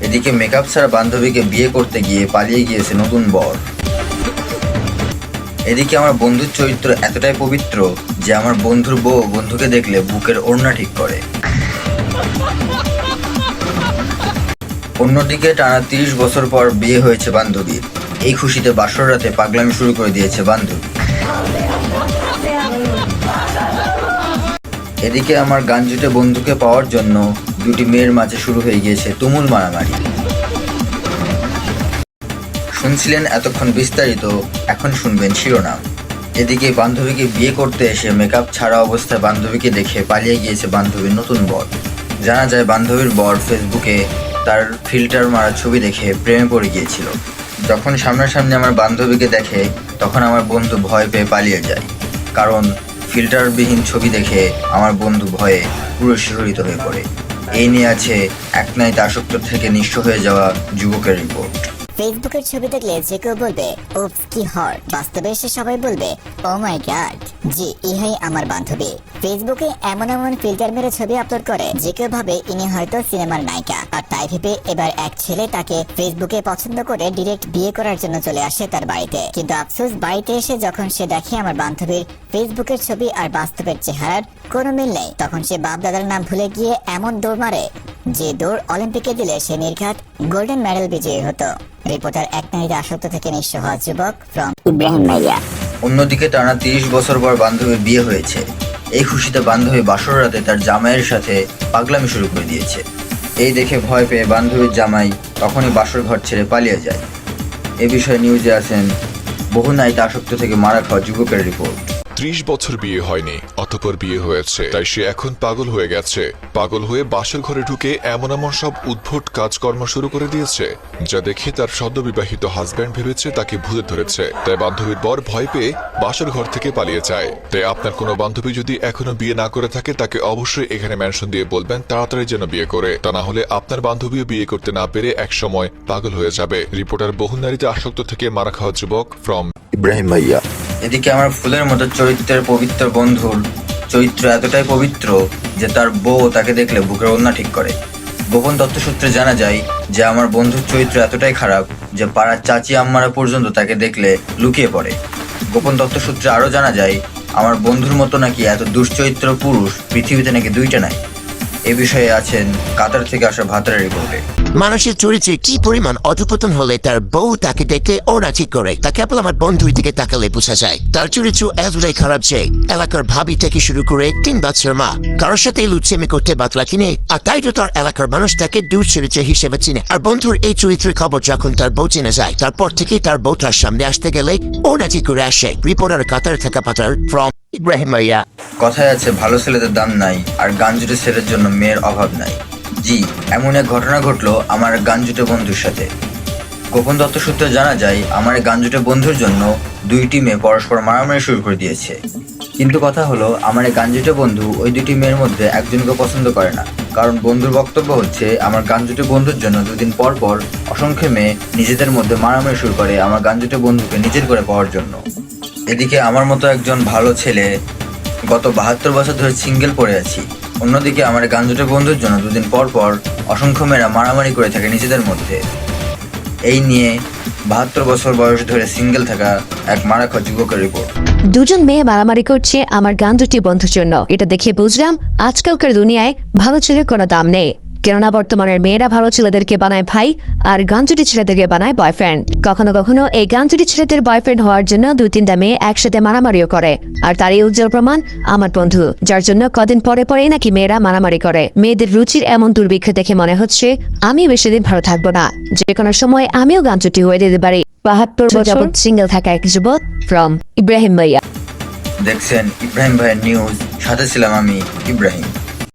এদিকে মেকআপ ছাড়া বান্ধবীকে বিয়ে করতে গিয়ে পালিয়ে গিয়েছে নতুন বর। এদিকে আমার বন্ধুর চরিত্র এতটাই পবিত্র যে আমার বন্ধুর বউ বন্ধুকে দেখলে বুকের ওড়না ঠিক করে। অন্যদিকে টানা 30 বছর পর বিয়ে হয়েছে বান্ধবীর। এই খুশিতে বাসর রাতে পাগলামি শুরু করে দিয়েছে বান্ধবী। এদিকে আমার গাঞ্জুটে বন্ধুকে পাওয়ার জন্য দুটি মেয়ের মাঝে শুরু হয়ে গিয়েছে তুমুল মারামারি। শুনছিলেন এতক্ষণ বিস্তারিত, এখন শুনবেন শিরোনাম। এদিকে বান্ধবীকে বিয়ে করতে এসে মেকআপ ছাড়া অবস্থায় বান্ধবীকে দেখে পালিয়ে গিয়েছে বান্ধবীর নতুন বর। জানা যায় বান্ধবীর বর ফেসবুকে তার ফিল্টার মারা ছবি দেখে প্রেমে পড়ে গিয়েছিল। যখন সামনাসামনি আমার বান্ধবীকে দেখে তখন আমার বন্ধু ভয় পেয়ে পালিয়ে যায়, কারণ ফিল্টারবিহীন ছবি দেখে আমার বন্ধু ভয়ে পুরো শিহরিত হয়ে পড়ে। এই নিয়ে আছে একনাইতে আসক্ত থেকে নিঃস্ব হয়ে যাওয়া যুবকের রিপোর্ট। ফেসবুকের ছবি দেখলে যে কেউ বলবে উপস কি হট, বাস্তবে এসে সবাই বলবে ও মাই গড। জি, ইহাই আমার বান্ধবী। ফেসবুকে এমন এমন ফিল্টার মেরে ছবি আপলোড করে যে কেউ ভাবে ইনি হয়তো সিনেমার নায়িকা। আর তাই ভেবে এবার এক ছেলে তাকে ফেসবুকে পছন্দ করে ডিরেক্ট বিয়ে করার জন্য চলে আসে তার বাড়িতে। কিন্তু আফসোস, বাড়িতে এসে যখন সে দেখে আমার বান্ধবীর ফেসবুকের ছবি আর বাস্তবের চেহারার কোনো মিল নেই, তখন সে বাপ দাদার নাম ভুলে গিয়ে এমন দৌড় মারে যে দৌড় অলিম্পিকে দিলে সে নির্ঘাত গোল্ডেন মেডেল বিজয়ী হতো। রিপোর্টার একনাইতে আসক্ত থেকে নিঃস্ব হওয়া যুবক ফ্রম ইব্রাহিম ভাইয়া। অন্যদিকে টানা 30 বছর পর বান্ধবীর বিয়ে হয়েছে। এই খুশিতে বান্ধবী বাসর রাতে তার জামাইয়ের সাথে পাগলামি শুরু করে দিয়েছে। এই দেখে ভয় পেয়ে বান্ধবীর জামাই তখনই বাসর ঘর ছেড়ে পালিয়ে যায়। এ বিষয়ে নিউজে আছেন বহু নাইতে আসক্ত থেকে মারা খাওয়া যুবকের রিপোর্ট। 30 বছর বিয়ে হয়নি, অতঃপর বিয়ে হয়েছে, তাই সে এখন পাগল হয়ে গেছে। পাগল হয়ে বাসর ঘরে ঢুকে এমন এমন সব উদ্ভট কাজকর্ম শুরু করে দিয়েছে যা দেখে তার সদ্যবিবাহিত হাজব্যান্ড ভেবেছে তাকে ভূতে ধরেছে। তাই বান্ধবীর বর ভয় পেয়ে বাসর ঘর থেকে পালিয়ে যায়। তাই আপনার কোনো বান্ধবী যদি এখনো বিয়ে না করে থাকে তাকে অবশ্যই এখানে মেনশন দিয়ে বলবেন তাড়াতাড়ি যেন বিয়ে করে, তা না হলে আপনার বান্ধবীও বিয়ে করতে না পেরে একসময় পাগল হয়ে যাবে। রিপোর্টার বহু নারীতে আসক্ত থেকে মারা খাওয়া যুবক ফ্রম ইব্রাহিম ভাইয়া। এদিকে আমার ফুলের মতো চরিত্রের পবিত্র বন্ধুর চরিত্র এতটাই পবিত্র যে তার বউ তাকে দেখলে বুকের ওড়না ঠিক করে। গোপন তথ্যসূত্রে জানা যায় যে আমার বন্ধুর চরিত্র এতটাই খারাপ যে পাড়ার চাচি আম্মারা পর্যন্ত তাকে দেখলে লুকিয়ে পড়ে। গোপন তথ্যসূত্রে আরও জানা যায় আমার বন্ধুর মতো নাকি এত দুশ্চরিত্র পুরুষ পৃথিবীতে নাকি দুইটা নাই। এ বিষয়ে আছেন কাতার থেকে আসা ভাতারের রিপোর্টে। মানুষের চরিত্রে কি পরিমাণ অধপতন হলে তার বউ তাকে দেখে ওরা ঠিক করে তা কেবল আমার বন্ধুর দিকে তাকালে বোঝা যায়। তার চরিত্র এতটাই খারাপ যে এলাকার ভাবি থেকে শুরু করে 3 বাচ্চার মা কারোর সাথে লুচ্ছেমি করতে বাতলা কিনে, আর তাই তো তার এলাকার মানুষ তাকে দুশ্চরিত্র হিসেবে চিনে। আর বন্ধুর এই চরিত্রের খবর যখন তার বউ জেনে যায়, তারপর থেকে তার বউ তার সামনে আসতে গেলে ওরা ঠিক করে আসে। রিপোর্টার কাতার থাকা পাতার ফ্রম ইব্রাহিম ভাইয়া। কথায় আছে ভালো ছেলেদের দাম নাই আর গাঞ্জুটে ছেলের জন্য মেয়ের অভাব নাই। জি, এমন এক ঘটনা ঘটলো আমার গাঞ্জুটে বন্ধুর সাথে। গোপন তথ্যসূত্রে জানা যায় আমার গাঞ্জুটে বন্ধুর জন্য 2টি মেয়ে পরস্পর মারামারি শুরু করে দিয়েছে। কিন্তু কথা হলো আমার গাঞ্জুটে বন্ধু ওই 2টি মেয়ের মধ্যে একজনকে পছন্দ করে না, কারণ বন্ধুর বক্তব্য হচ্ছে আমার গাঞ্জুটে বন্ধুর জন্য 2 দিন পর পর অসংখ্য মেয়ে নিজেদের মধ্যে মারামারি শুরু করে আমার গাঞ্জুটে বন্ধুকে নিজের করে পাওয়ার জন্য। এদিকে আমার মতো একজন ভালো ছেলে গত 72 বছর ধরে সিঙ্গেল পড়ে আছি। অন্যদিকে আমার গাঞ্জুটে বন্ধুর জন্য 2 দিন পর পর অসংখ্য মেয়েরা মারামারি করে থাকে নিজেদের মধ্যে। এই নিয়ে 72 বছর বয়স ধরে সিঙ্গেল থাকা এক মারা খাওয়া যুবকের রিপোর্ট। দুজন মেয়ে মারামারি করছে আমার গাঞ্জুটি বন্ধুর জন্য। এটা দেখে বুঝলাম আজকালকার দুনিয়ায় ভালো ছেলের কোনো দাম নেই, কেননা বর্তমানের মেয়েরা ভালো ছেলেদেরকে বানায় ভাই আর গাঞ্জুটি ছেলেদেরকে বানায় বয়ফ্রেন্ড। কখনো কখনো এই গাঞ্জুটি ছেলেদের বয়ফ্রেন্ড হওয়ার জন্য 2-3টা মেয়ে একসাথে মারামারিও করে। আর তারই উজ্জ্বল প্রমাণ আমার বন্ধু, যার জন্য কদিন পরে পরেই নাকি মেয়েরা মারামারি করে। মেয়েদের রুচির এমন দুর্ভিক্ষ দেখে মনে হচ্ছে আমি বেশি দিন ভালো থাকবো না, যে কোনো সময় আমিও গাঞ্জুটি হয়ে যেতে পারি। 72 বছর সিঙ্গেল থাকা এক যুবক ফ্রম ইব্রাহিম ভাইয়া। দেখছেন ইব্রাহিম ভাইয়ের নিউজ, সাথে ছিলাম আমি ইব্রাহিম।